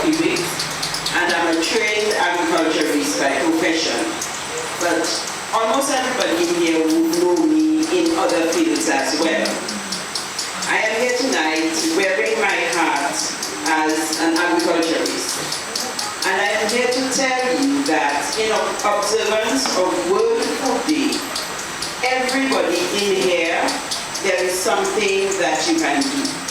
Cuffy-Weekes, and I'm a trained agriculturist by profession. But almost everybody here would know me in other fields as well. I am here tonight wearing my hat as an agriculturist. And I am here to tell you that in observance of World Food Day, everybody in here, there is something that you can do.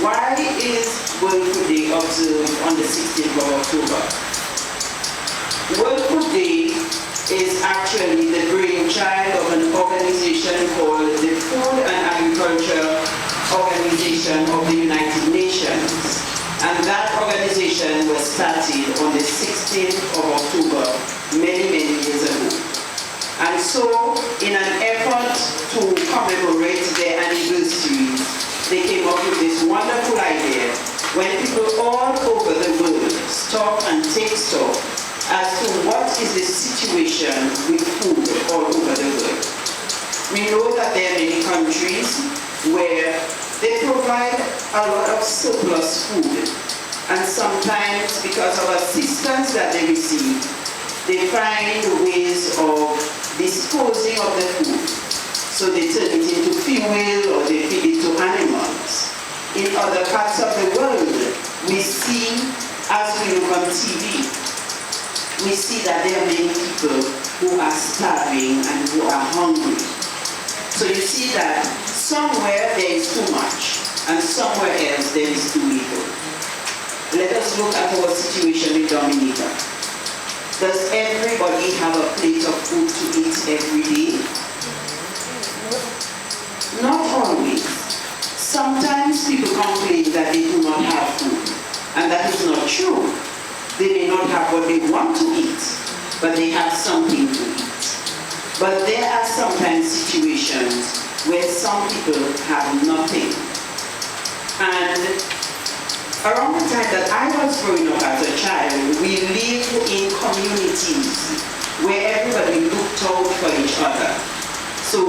Why is World Food Day observed on the 16th of October? World Food Day is actually the brainchild of an organization called the Food and Agriculture Organization of the United Nations. And that organization was started on the 16th of October, many, many years ago. And so, in an effort to commemorate their anniversary, they came up with this wonderful idea when people all over the world stop and take stock as to what is the situation with food all over the world. We know that there are many countries where they provide a lot of surplus food, and sometimes because of assistance that they receive, they find ways of disposing of the food. So they turn it into fuel or they feed it to animals. In other parts of the world, we see, as we look on TV, we see that there are many people who are starving and who are hungry. So you see that somewhere there is too much and somewhere else there is too little. Let us look at our situation in Dominica. Does everybody have a plate of food to eat every day? Not always. Sometimes people complain that they do not have food, and that is not true. They may not have what they want to eat, but they have something to eat. But there are sometimes situations where some people have nothing. And around the time that I was growing up as a child, we lived in communities where everybody looked out for each other. So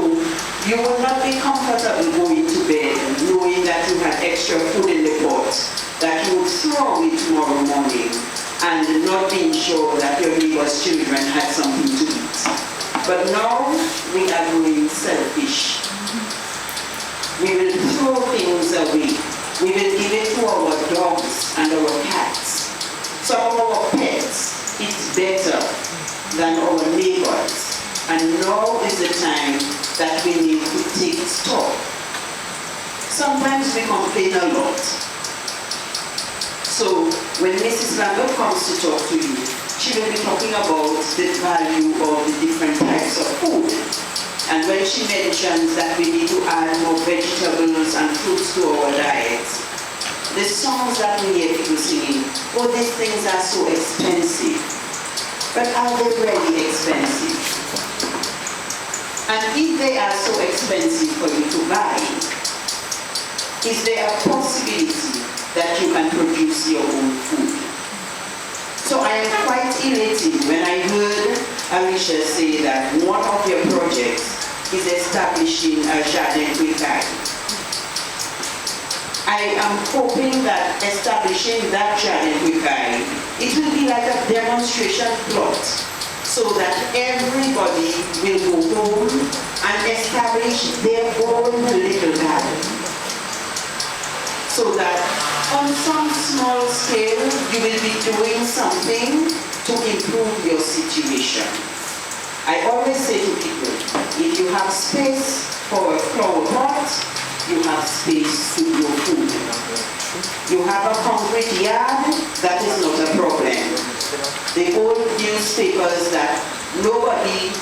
you would not be comfortable going to bed knowing that you had extra food in the pot that you would throw away tomorrow morning and not being sure that your neighbor's children had something to eat. But now we are growing selfish. We will throw things away. We will give it to our dogs and our cats. Some of our pets eat better than our neighbors. And now is the time that we need to take stock. Sometimes we complain a lot. So when Mrs. Lambert comes to talk to you, she will be talking about the value of the different types of food. And when she mentions that we need to add more vegetables and fruits to our diets, the songs that we hear people singing, oh, these things are so expensive. But are they really expensive? And if they are so expensive for you to buy, is there a possibility that you can produce your own food? So I am quite elated when I heard Alicia say that one of your projects is establishing a jardin Baha'i. I am hoping that establishing that jardin Baha'i, it will be like a demonstration plot so that everybody will go home and establish their own little garden. So that on some small scale, you will be doing something to improve your situation. I always say to people, if you have space for a flower pot, you have space to grow food. You have a concrete yard, that is not a problem. The old newspapers that nobody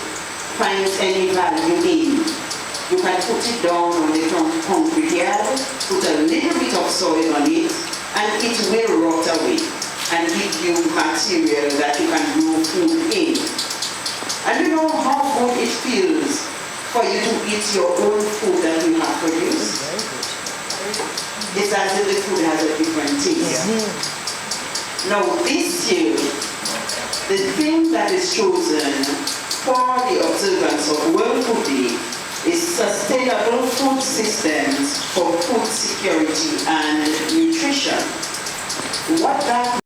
finds any value in, you can put it down on the concrete yard, put a little bit of soil on it, and it will rot away and give you material that you can grow food in. And you know how good it feels for you to eat your own food that you have produced? It's as if the food has a different taste. Now this year, the thing that is chosen for the observance of World Food Day is sustainable food systems for food security and nutrition. What that